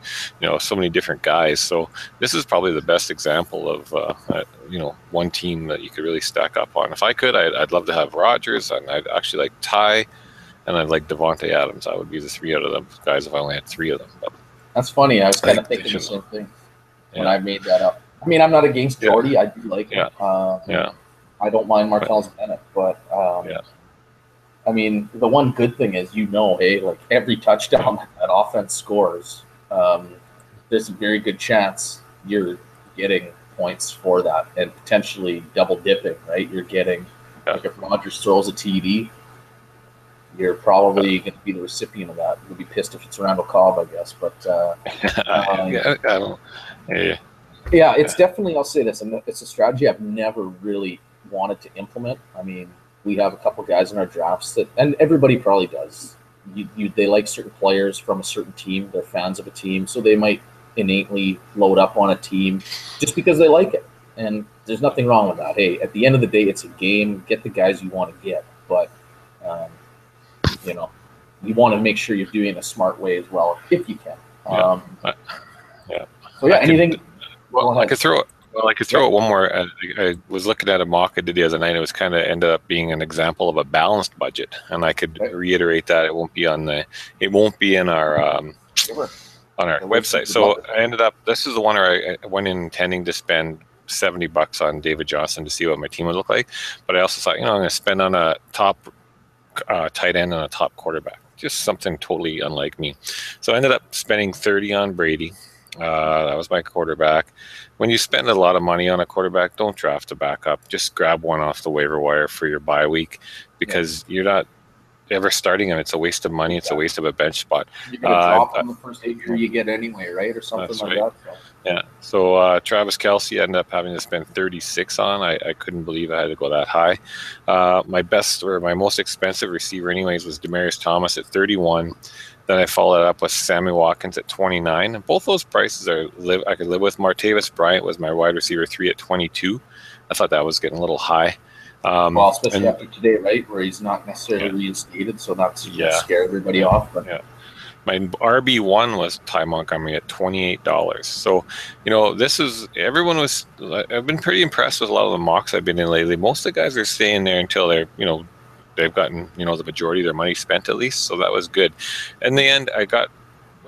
so many different guys. So this is probably the best example of one team that you could really stack up on. If I could, I'd love to have Rodgers, and I'd actually like Ty, and I'd like Devontae Adams. I would be the three out of them guys if I only had three of them. But that's funny. I was kind of thinking the same thing when I made that up. I mean, I'm not against Jordy. I do like him. I don't mind Martellus Bennett, but I mean, the one good thing is, like every touchdown that offense scores, there's a very good chance you're getting points for that and potentially double dipping, right? You're getting, like if Rodgers throws a TD, you're probably going to be the recipient of that. You'll be pissed if it's Randall Cobb, I guess. But yeah, it's definitely, I'll say this, and it's a strategy I've never really wanted to implement. I mean, we have a couple guys in our drafts that, and everybody probably does. They like certain players from a certain team. They're fans of a team, so they might innately load up on a team just because they like it. And there's nothing wrong with that. Hey, at the end of the day, it's a game. Get the guys you want to get, but you want to make sure you're doing it in a smart way as well, if you can. So anything. Well, I could throw it one more. I was looking at a mock I did the other night. It was kind of ended up being an example of a balanced budget, and I could reiterate that it won't be in our on our website. So I ended up. This is the one where I went in intending to spend $70 on David Johnson to see what my team would look like, but I also thought, I'm going to spend on a top tight end and a top quarterback, just something totally unlike me. So I ended up spending $30 on Brady. That was my quarterback. When you spend a lot of money on a quarterback, don't draft a backup. Just grab one off the waiver wire for your bye week, because you're not ever starting him. It's a waste of money. It's a waste of a bench spot. You're going to drop on the first injury you get anyway, right? Or something like that. So. Yeah. So Travis Kelce, I ended up having to spend $36 on. I couldn't believe I had to go that high. My most expensive receiver anyways was Demaryius Thomas at $31. Then I followed it up with Sammy Watkins at $29. And both those prices I could live with. Martavis Bryant was my wide receiver 3 at $22. I thought that was getting a little high. Well, especially after today, right, where he's not necessarily reinstated, so that's scare everybody off. But my RB1 was Ty Montgomery at $28. So, I've been pretty impressed with a lot of the mocks I've been in lately. Most of the guys are staying there until they're, they've gotten, the majority of their money spent at least. So that was good. In the end, I got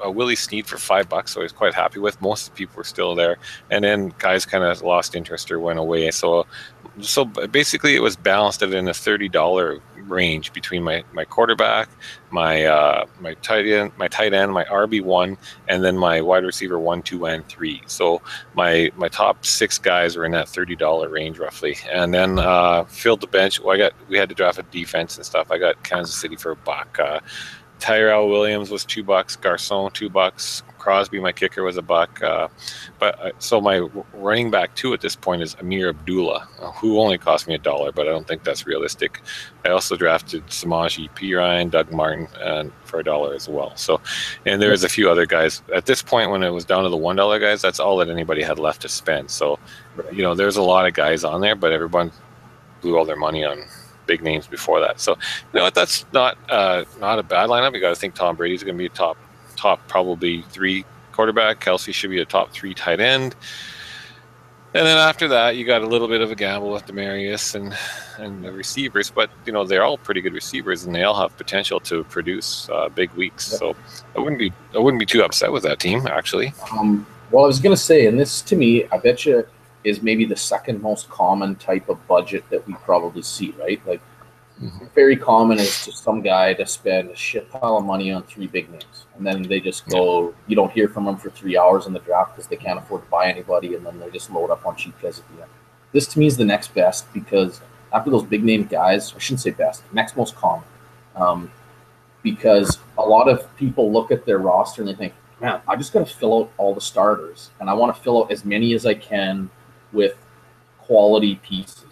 Willie Snead for $5, so I was quite happy with. Most of the people were still there. And then guys kind of lost interest or went away. So basically it was balanced at in a $30 range between my quarterback, my tight end, my RB1, and then my wide receiver 1, 2, and 3. So my top 6 guys were in that $30 range roughly. And then filled the bench. We had to draft a defense and stuff. I got Kansas City for $1. Tyrell Williams was $2. Garcon $2. Crosby, my kicker, was $1. So my running back 2 at this point is Amir Abdullah, who only cost me $1, but I don't think that's realistic. I also drafted Samaje Perine, Doug Martin, and for $1 as well. So, and there's a few other guys at this point when it was down to the $1 guys. That's all that anybody had left to spend. So, there's a lot of guys on there, but everyone blew all their money on big names before that. So, that's not a bad lineup. You got to think Tom Brady's going to be a top probably 3 quarterback. Kelce should be a top 3 tight end. And then after that, you got a little bit of a gamble with Demarius and the receivers, but they're all pretty good receivers, and they all have potential to produce big weeks. Yep. So I wouldn't be too upset with that team actually. Well, I was going to say, and this to me, I bet you is maybe the second most common type of budget that we probably see, right? Like, Mm-hmm. very common is just some guy to spend a shit pile of money on three big names, and then they just Yeah, go. You don't hear from them for 3 hours in the draft because they can't afford to buy anybody, and then they just load up on cheap guys at the end. This to me is the next best because after those big name guys, I shouldn't say best, next most common, um, because a lot of people look at their roster and they think, man, I just got to fill out all the starters, and I want to fill out as many as I can with quality pieces.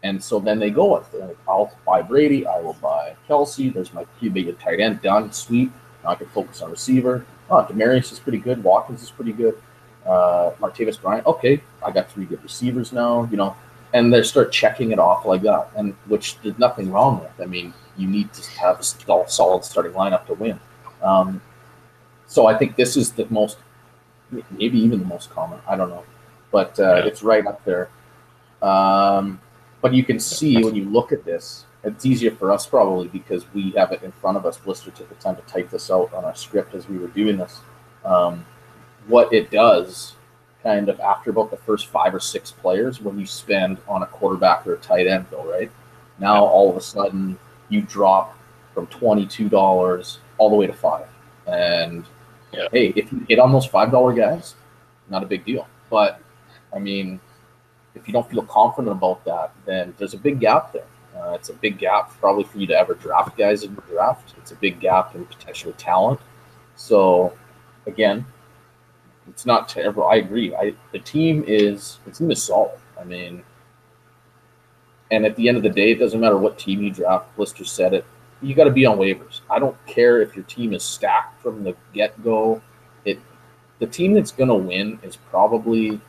And so then they go with it. Like, I'll buy Brady. I will buy Kelsey. There's my QB and tight end done. Sweet. Now I can focus on receiver. Oh, Demarius is pretty good. Watkins is pretty good. Martavis Bryant. Okay, I got three good receivers now. And they start checking it off like that. And which there's nothing wrong with. I mean, you need to have a solid starting lineup to win. So I think this is the most, maybe even the most common. I don't know, but yeah, it's right up there. But you can see when you look at this, it's easier for us probably because we have it in front of us. Blister took the time to type this out on our script as we were doing this. Um, what it does, kind of after about the first 5 or 6 players, when you spend on a quarterback or a tight end, though, right? yeah, Now all of a sudden you drop from $22 all the way to 5, and yeah. hey, if you hit on those $5 guys, not a big deal. But I mean, if you don't feel confident about that, then there's a big gap there. It's a big gap probably for you to ever draft guys in the draft. It's a big gap in potential talent. So again, it's not terrible. I agree. The team is solid. I mean, and at the end of the day, it doesn't matter what team you draft. Blister said it. You got to be on waivers. I don't care if your team is stacked from the get go. It The team that's going to win is probably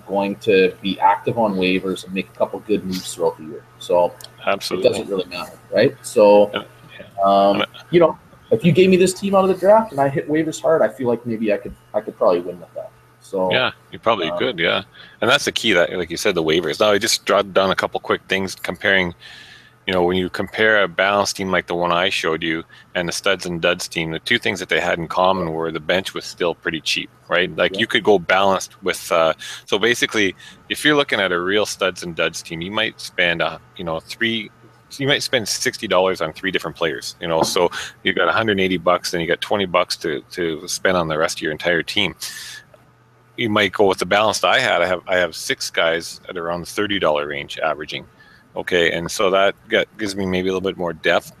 going to be active on waivers and make a couple good moves throughout the year. So it Absolutely. doesn't really matter, right? So, And, yeah. um, And, you know, if you gave me this team out of the draft and I hit waivers hard, I feel like maybe I could probably win with that. So, yeah, you probably um, could. Yeah, and that's the key. That, like you said, the waivers. Now I just jotted down a couple quick things comparing. When you compare a balanced team like the one I showed you and the studs and duds team, the two things that they had in common were the bench was still pretty cheap, right? Like yeah, you could go balanced with, so basically, if you're looking at a real studs and duds team, you might spend, you might spend $60 on three different players, so you got $180, then you got $20 to spend on the rest of your entire team. You might go with the balanced I have 6 guys at around the $30 range averaging. Okay, and so that gives me maybe a little bit more depth.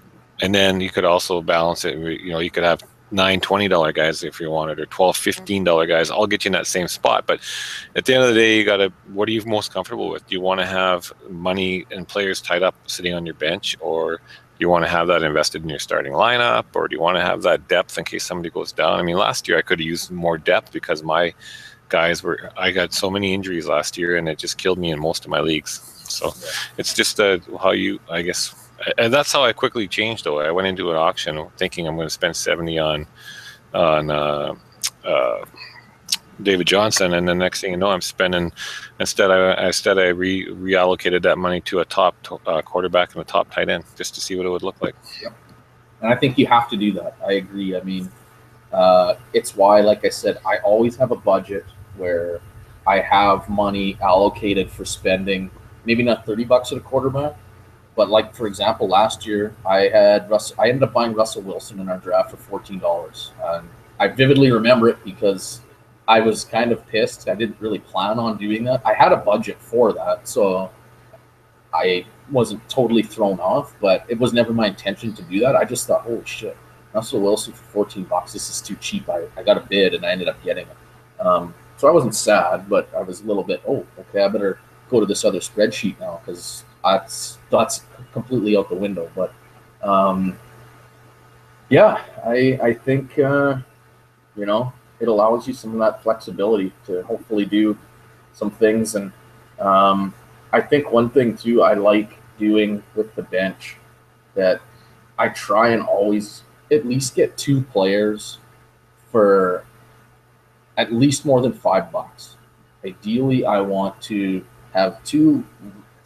And then you could also balance it. You could have $9 $20 guys if you wanted, or $12 $15 guys. I'll get you in that same spot. But at the end of the day, you got to. What are you most comfortable with? Do you want to have money and players tied up sitting on your bench, or do you want to have that invested in your starting lineup, or do you want to have that depth in case somebody goes down? I mean, last year I could have used more depth because my guys I got so many injuries last year, and it just killed me in most of my leagues. So it's just how you, I guess, and that's how I quickly changed. Though I went into an auction thinking I'm going to spend 70 on uh, David Johnson, and the next thing you know, I'm spending instead. I reallocated that money to a top quarterback and a top tight end just to see what it would look like. yep. And I think you have to do that. I agree. I mean, it's why, like I said, I always have a budget where I have money allocated for spending. Maybe not $30 at a quarterback, but like for example, last year I ended up buying Russell Wilson in our draft for $14. And I vividly remember it because I was kind of pissed. I didn't really plan on doing that. I had a budget for that, so I wasn't totally thrown off, but it was never my intention to do that. I just thought, holy shit, Russell Wilson for $14, this is too cheap. I got a bid and I ended up getting it. So I wasn't sad, but I was a little bit, oh, okay, I better go to this other spreadsheet now because that's completely out the window. But yeah, I think it allows you some of that flexibility to hopefully do some things. And I think one thing too I like doing with the bench that I try and always at least get 2 players for at least more than $5. ideally, I want to have two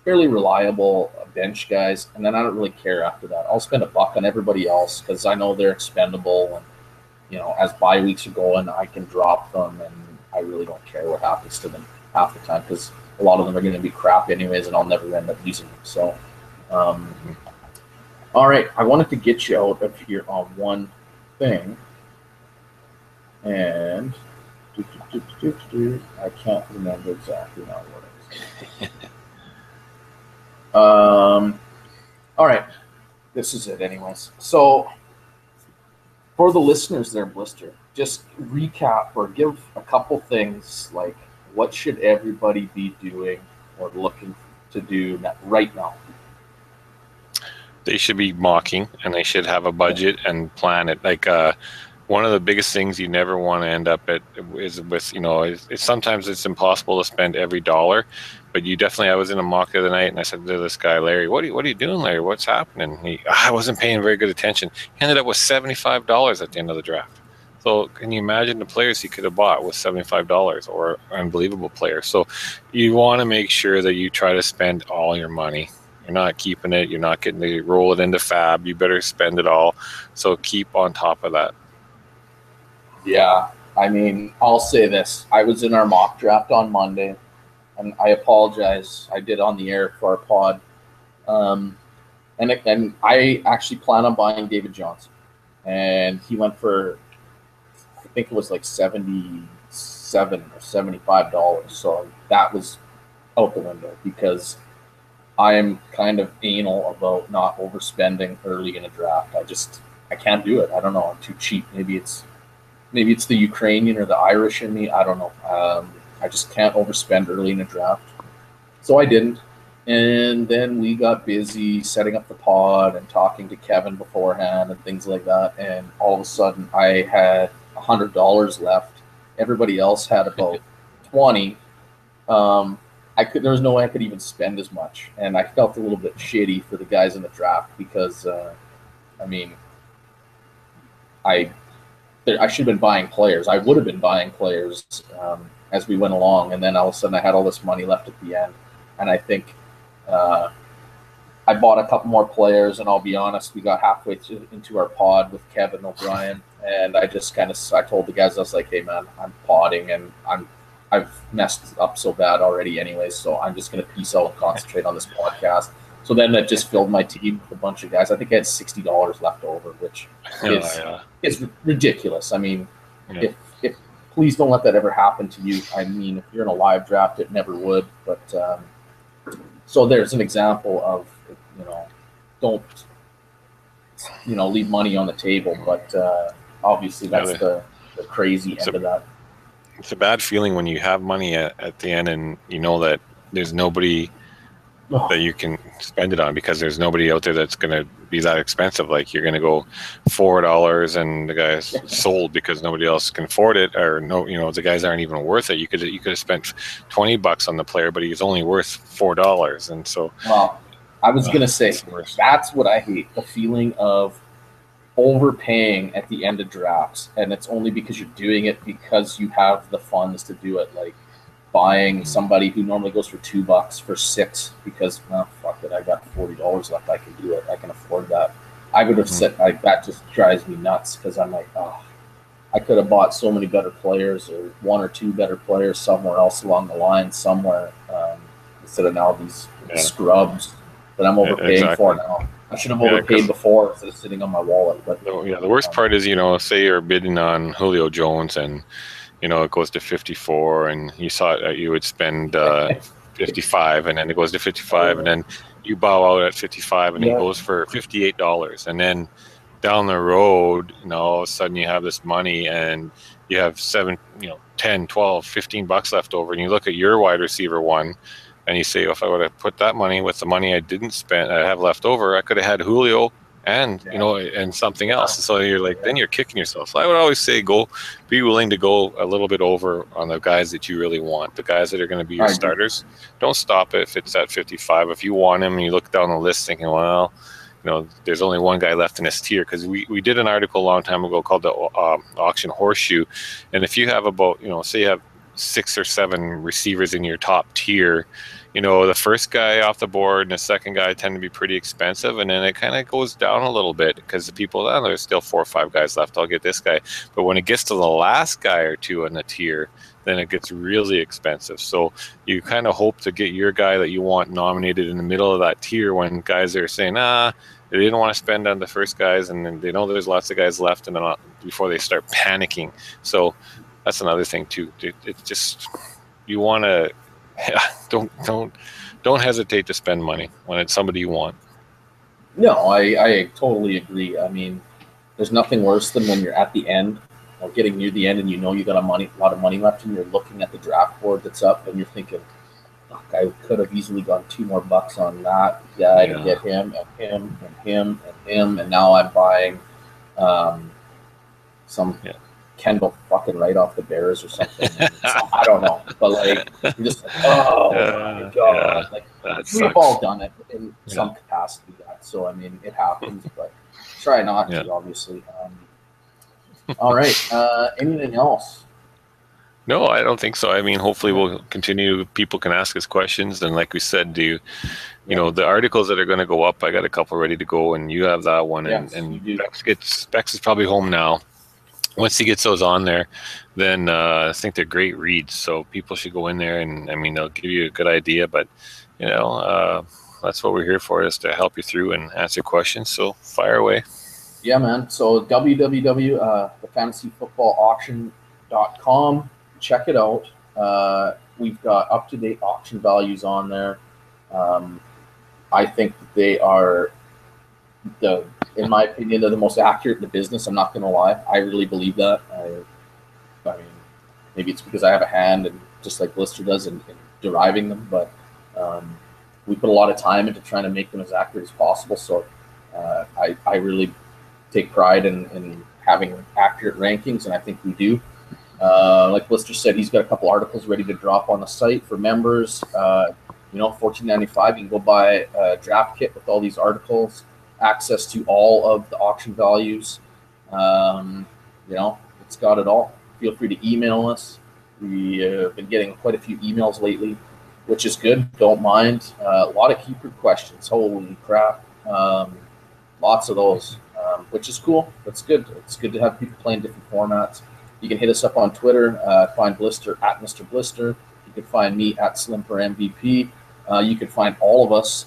fairly reliable bench guys, and then I don't really care after that. I'll spend a buck on everybody else because I know they're expendable, and as bye weeks are going, I can drop them, and I really don't care what happens to them half the time because a lot of them are going to be crap anyways, and I'll never end up using them. So, um, all right, I wanted to get you out of here on one thing, and I can't remember exactly now what it is. All right, this is it, anyways. So, for the listeners there, Blister, just recap or give a couple things like what should everybody be doing or looking to do right now? They should be mocking, and they should have a budget and plan it. Like one of the biggest things you never want to end up at is with, it's sometimes it's impossible to spend every dollar, but you definitely. I was in a mock the other night, and I said to this guy, Larry, what are you doing, Larry? What's happening? I wasn't paying very good attention. He ended up with $75 at the end of the draft. So can you imagine the players he could have bought with $75 or unbelievable players? So you want to make sure that you try to spend all your money. You're not keeping it. You're not getting to roll it into fab. You better spend it all. So keep on top of that. Yeah, I mean, I'll say this. I was in our mock draft on Monday, and I apologize. I did on the air for our pod. And I actually plan on buying David Johnson. And he went for, I think it was like $77 or $75. So that was out the window because I am kind of anal about not overspending early in a draft. I can't do it. I don't know. I'm too cheap. Maybe it's the Ukrainian or the Irish in me. I don't know. I just can't overspend early in a draft. So I didn't. And then we got busy setting up the pod and talking to Kevin beforehand and things like that. And all of a sudden I had $100 left. Everybody else had about 20. There was no way I could even spend as much. And I felt a little bit shitty for the guys in the draft because, I mean, I should have been buying players. I would have been buying players as we went along, and then all of a sudden I had all this money left at the end, and I think I bought a couple more players. And I'll be honest, we got halfway into our pod with Kevin O'Brien, and I told the guys, I was like, "Hey man, I'm podding, and I've messed up so bad already, anyways. So I'm just gonna peace out and concentrate on this podcast." So then that just filled my team with a bunch of guys. I think I had $60 left over, which is ridiculous. I mean, if please don't let that ever happen to you. I mean, if you're in a live draft, it never would. But so there's an example of don't leave money on the table. But obviously that's the crazy end of that. It's a bad feeling when you have money at the end and you know that there's nobody that you can spend it on because there's nobody out there that's going to be that expensive. Like you're going to go $4 and the guy's sold because nobody else can afford it, or the guys aren't even worth it. You could have spent $20 on the player, but he's only worth $4. And so, well, I was going to say that's what I hate, the feeling of overpaying at the end of drafts, and it's only because you're doing it because you have the funds to do it. Like buying somebody who normally goes for $2 for $6 because fuck it, I got $40 left. I can do it. I can afford that. I would have said that just drives me nuts because I'm like, I could have bought so many better players or one or two better players somewhere else along the line somewhere instead of now these scrubs that I'm overpaying for now. I should have overpaid before instead of sitting on my wallet. But the worst part is, say you're bidding on Julio Jones and it goes to 54, and you thought you would spend 55, and then it goes to 55, and then you bow out at 55, and it goes for $58, and then down the road, all of a sudden you have this money, and you have 7, 10, 12, $15 left over, and you look at your wide receiver one, and you say, if I would have put that money with the money I didn't spend, I have left over, I could have had Julio and and something else. So you're like, then you're kicking yourself. So I would always say, be willing to go a little bit over on the guys that you really want, the guys that are going to be your starters. Don't stop it if it's at 55. If you want him and you look down the list thinking, well, there's only one guy left in this tier, because we did an article a long time ago called the auction horseshoe. And if you have about, say you have 6 or 7 receivers in your top tier, you know, the first guy off the board and the second guy tend to be pretty expensive, and then it kind of goes down a little bit because the people, oh, there's still 4 or 5 guys left, I'll get this guy. But when it gets to the last guy or two in the tier, then it gets really expensive. So you kind of hope to get your guy that you want nominated in the middle of that tier when guys are saying, they didn't want to spend on the first guys, and then they know there's lots of guys left, and then before they start panicking. So that's another thing too. It's just, you want to don't hesitate to spend money when it's somebody you want. No, I totally agree. I mean, there's nothing worse than when you're at the end or getting near the end and you know you got a lot of money left, and you're looking at the draft board that's up and you're thinking, fuck, I could have easily gone $2 more on that guy to get him and him and him and him, and now I'm buying some Kendall fucking right off the Bears or something. I don't know, but like, you're just like, oh my god, like we've all done it in some capacity. So I mean, it happens, but try not to, obviously. All right, anything else? No, I don't think so. I mean, hopefully we'll continue. People can ask us questions, and like we said, you know, the articles that are going to go up, I got a couple ready to go, and you have that one, and Bex is probably home now. Once he gets those on there, then I think they're great reads. So people should go in there, and I mean, they'll give you a good idea. But you know, that's what we're here for, is to help you through and answer questions. So fire away. Yeah, man. So www.thefantasyfootballauction.com. Check it out. We've got up-to-date auction values on there. I think that they are in my opinion, they're the most accurate in the business. I'm not going to lie. I really believe that. I mean, maybe it's because I have a hand, and just like Blister does, in deriving them, but we put a lot of time into trying to make them as accurate as possible. So I really take pride in having accurate rankings, and I think we do. Like Blister said, he's got a couple articles ready to drop on the site for members. You know, $14.95. You can go buy a draft kit with all these articles, access to all of the auction values. You know, it's got it all. Feel free to email us. We have been getting quite a few emails lately, which is good. Don't mind. A lot of keeper questions. Holy crap. Lots of those, which is cool. That's good. It's good to have people playing different formats. You can hit us up on Twitter. Find Blister at Mr. Blister. You can find me at Slim4MVP. You can find all of us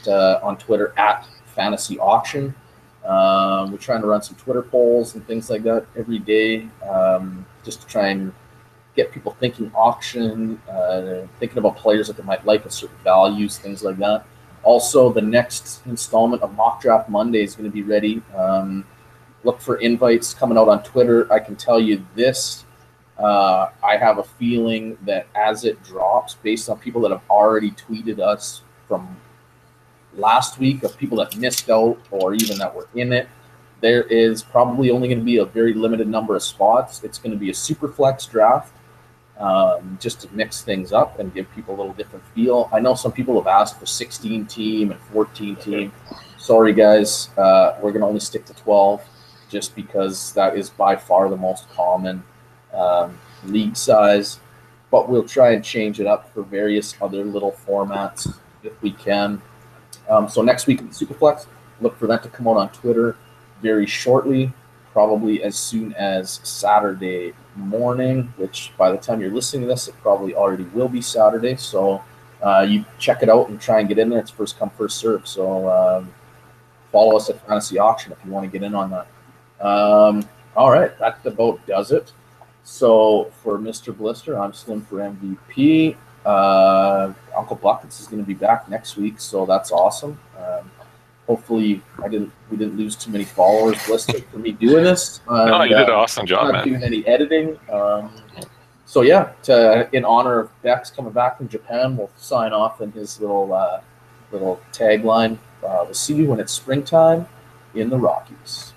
on Twitter at Fantasy Auction. We're trying to run some Twitter polls and things like that every day, just to try and get people thinking auction, thinking about players that they might like at certain values, things like that. Also, the next installment of Mock Draft Monday is going to be ready. Look for invites coming out on Twitter. I can tell you this. I have a feeling that as it drops, based on people that have already tweeted us from last week, of people that missed out or even that were in it, there is probably only going to be a very limited number of spots. It's going to be a super flex draft, just to mix things up and give people a little different feel. I know some people have asked for 16 team and 14 team. Sorry guys, we're going to only stick to 12, just because that is by far the most common league size, but we'll try and change it up for various other little formats if we can. So next week in the Superflex, look for that to come out on Twitter very shortly, probably as soon as Saturday morning, which by the time you're listening to this, it probably already will be Saturday. So you check it out and try and get in there. It's first come, first serve. So follow us at Fantasy Auction if you want to get in on that. All right, that about does it. So for Mr. Blister, I'm Slim4MVP. Uncle Buckets is going to be back next week, so that's awesome. Hopefully, we didn't lose too many followers, Blister, for me doing this. No, you did an awesome job, I'm not doing any editing. So yeah, in honor of Bex coming back from Japan, we'll sign off in his little tagline. We'll see you when it's springtime in the Rockies.